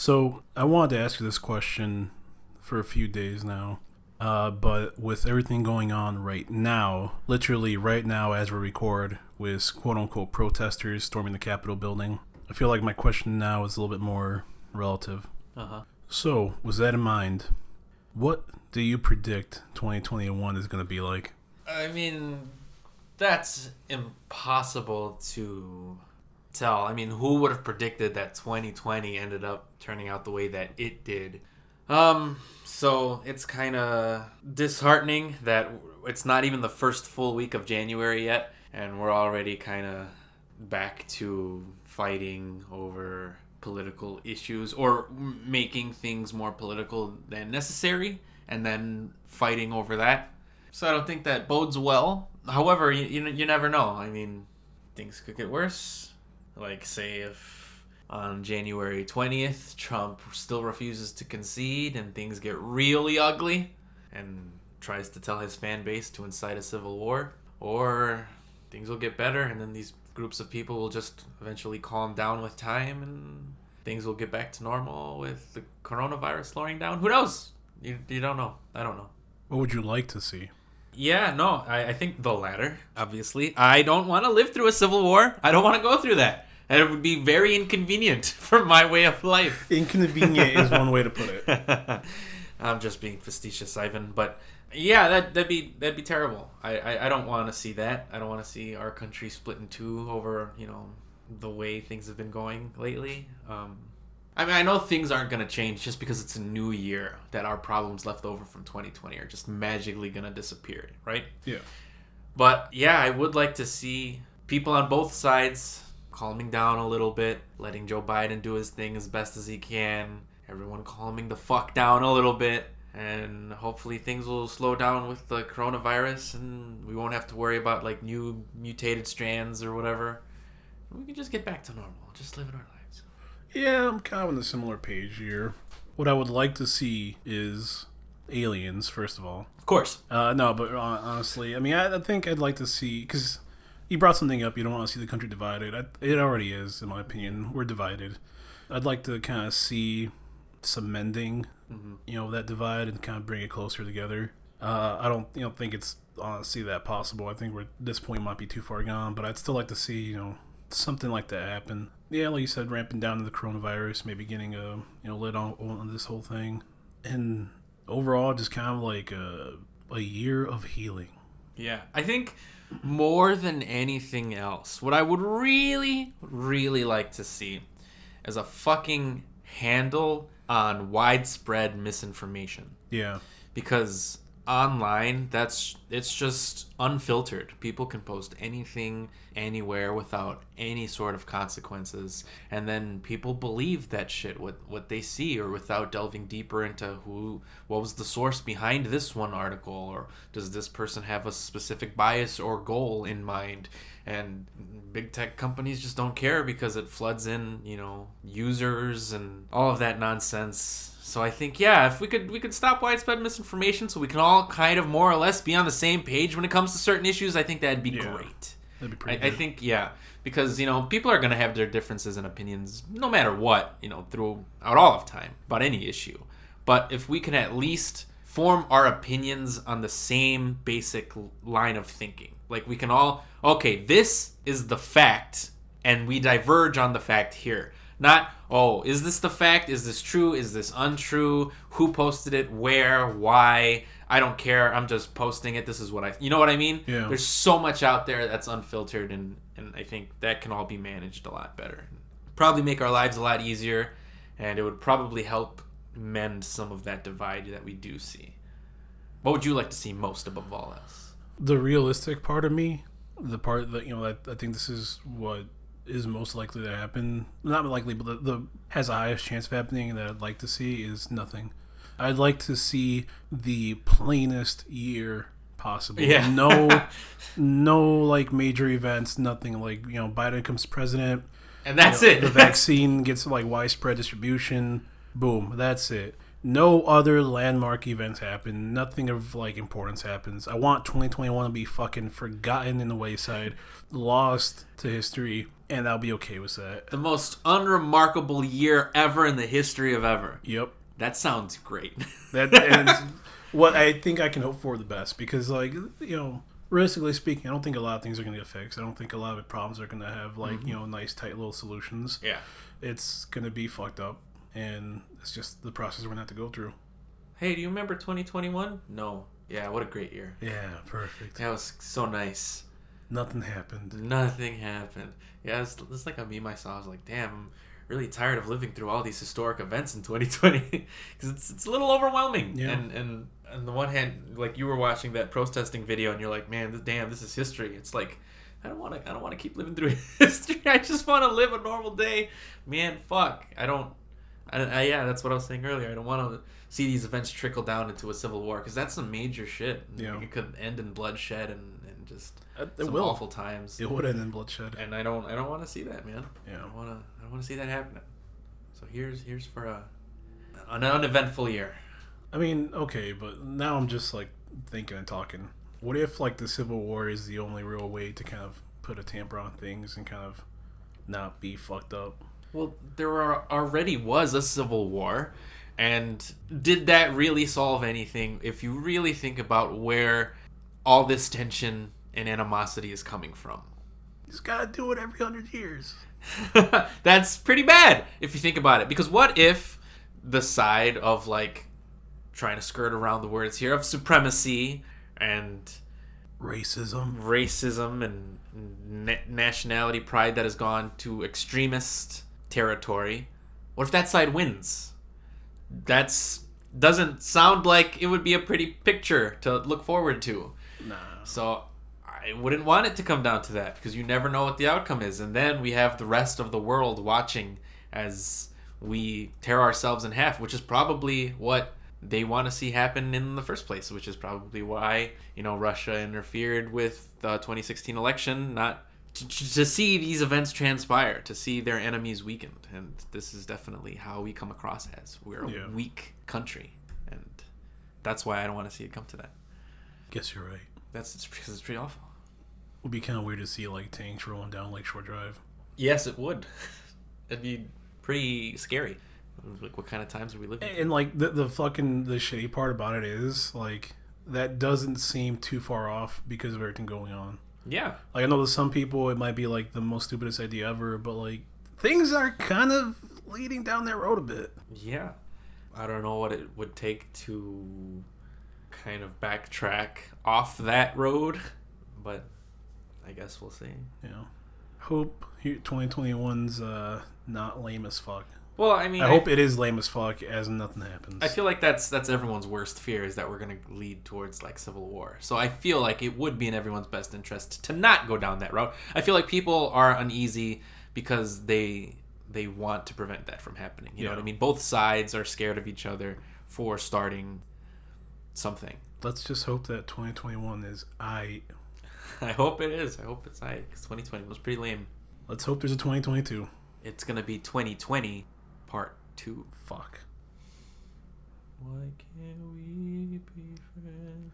So I wanted to ask you this question for a few days now, but with everything going on right now, literally right now as we record, with quote unquote protesters storming the Capitol building, I feel like my question now is a little bit more relative. Uh-huh. So, with that in mind, what do you predict 2021 is going to be like? I mean, that's impossible to tell. I mean, who would have predicted that 2020 ended up turning out the way that it did? So it's kind of disheartening that it's not even the first full week of January yet, and we're already kind of back to fighting over political issues or making things more political than necessary and then fighting over that. So I don't think that bodes well. However, you never know. I mean, things could get worse. Like, say if on January 20th, Trump still refuses to concede and things get really ugly and tries to tell his fan base to incite a civil war. Or things will get better and then these groups of people will just eventually calm down with time and things will get back to normal with the coronavirus slowing down. Who knows? You don't know. I don't know. What would you like to see? Yeah, no, I think the latter, obviously. I don't want to live through a civil war. I don't want to go through that. And it would be very inconvenient for my way of life. Inconvenient is one way to put it. I'm just being facetious, Ivan. But yeah, that'd be terrible. I don't want to see that. I don't want to see our country split in two over, the way things have been going lately. I mean, I know things aren't going to change just because it's a new year, that our problems left over from 2020 are just magically going to disappear, right? Yeah. But yeah, I would like to see people on both sides calming down a little bit, letting Joe Biden do his thing as best as he can, everyone calming the fuck down a little bit, and hopefully things will slow down with the coronavirus and we won't have to worry about like new mutated strands or whatever. We can just get back to normal, just living our lives. Yeah, I'm kind of on a similar page here. What I would like to see is aliens, first of all. Of course. No, but honestly, I mean, I think I'd like to see, because you brought something up, you don't want to see the country divided. It already is, in my opinion. We're divided. I'd like to kind of see some mending, that divide and kind of bring it closer together. I don't, think it's honestly that possible. I think we're at this point might be too far gone, but I'd still like to see, something like that happen. Yeah, like you said, ramping down to the coronavirus, maybe getting a lid on this whole thing, and overall, just kind of like a year of healing. Yeah, I think more than anything else, what I would really, really like to see is a fucking handle on widespread misinformation. Yeah, because online, it's just unfiltered. People can post anything anywhere without any sort of consequences, and then people believe that shit, what they see, or without delving deeper into what was the source behind this one article, or does this person have a specific bias or goal in mind. And big tech companies just don't care because it floods in, users and all of that nonsense. So I think, yeah, if we could stop widespread misinformation so we can all kind of more or less be on the same page when it comes to certain issues, I think that'd be great. That'd be pretty good. I think, yeah, because, people are going to have their differences and opinions no matter what, throughout all of time about any issue. But if we can at least form our opinions on the same basic line of thinking, like we can all, okay, this is the fact, and we diverge on the fact here. Not, is this the fact? Is this true? Is this untrue? Who posted it? Where? Why? I don't care. I'm just posting it. This is what you know what I mean? Yeah. There's so much out there that's unfiltered, and I think that can all be managed a lot better. Probably make our lives a lot easier, and it would probably help mend some of that divide that we do see. What would you like to see most above all else? The realistic part of me, the part that, I think this is what is most likely to happen, not likely, but the has the highest chance of happening that I'd like to see is nothing. I'd like to see the plainest year possible. Yeah. No like major events, nothing like, Biden becomes president. And that's it. The vaccine gets like widespread distribution. Boom. That's it. no other landmark events happen. Nothing of like importance happens. I want 2021 to be fucking forgotten in the wayside, lost to history, and I'll be okay with that. The most unremarkable year ever in the history of ever. Yep. That sounds great. That and what I think I can hope for the best, because like, you know, realistically speaking, I don't think a lot of things are going to get fixed. I don't think a lot of the problems are going to have like, you know, nice tight little solutions. Yeah. It's going to be fucked up, and it's just the process we're going to have to go through. Hey, do you remember 2021? No. Yeah, what a great year. Yeah, perfect. That was so nice. Nothing happened. Nothing happened. Yeah, it's like a meme I saw. I was like, damn, I'm really tired of living through all these historic events in 2020 because it's a little overwhelming. Yeah. And on the one hand, like you were watching that protesting video and you're like, man, damn, this is history. It's like I don't want to keep living through history. I just want to live a normal day. Man, fuck. Yeah, that's what I was saying earlier. I don't want to see these events trickle down into a civil war because that's some major shit. Yeah. It could end in bloodshed and just some will. awful times. It would end in bloodshed. And I don't want to see that, man. Yeah. I don't want to see that happening. So here's for an uneventful year. I mean, okay, but now I'm just like thinking and talking. What if like the Civil War is the only real way to kind of put a tamper on things and kind of not be fucked up? Well, already was a civil war, and did that really solve anything? If you really think about where all this tension and animosity is coming from, You just gotta do it every 100 years. that's pretty bad if you think about it. Because what if the side of like trying to skirt around the words here of supremacy and racism and nationality pride that has gone to extremist territory, what if that side wins? Doesn't sound like it would be a pretty picture to look forward to. Nah. So I wouldn't want it to come down to that because you never know what the outcome is, and then we have the rest of the world watching as we tear ourselves in half, which is probably what they want to see happen in the first place, which is probably why, you know, Russia interfered with the 2016 election, not to see these events transpire, to see their enemies weakened. And this is definitely how we come across as we're a weak country, and that's why I don't want to see it come to that. Guess you're right. That's because it's pretty awful. It would be kind of weird to see like tanks rolling down Lakeshore Drive. Yes, it would. It'd be pretty scary. Like, what kind of times are we living in? And like the shitty part about it is like that doesn't seem too far off because of everything going on. Yeah. Like, I know to some people it might be like the most stupidest idea ever, but like things are kind of leading down that road a bit. Yeah. I don't know what it would take to kind of backtrack off that road, but I guess we'll see. Yeah. Hope 2021's not lame as fuck. Well, I mean, I hope it is lame as fuck as nothing happens. I feel like that's everyone's worst fear, is that we're going to lead towards like civil war. So I feel like it would be in everyone's best interest to not go down that route. I feel like people are uneasy because they want to prevent that from happening. You know what I mean? Both sides are scared of each other for starting something. Let's just hope that 2021 is aight. I hope it is. I hope it's aight, because 2020 was pretty lame. Let's hope there's a 2022. It's going to be 2020 Part 2. Fuck. Why can't we be friends?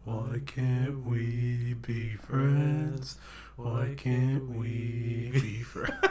Why can't we be friends? Why can't we be friends?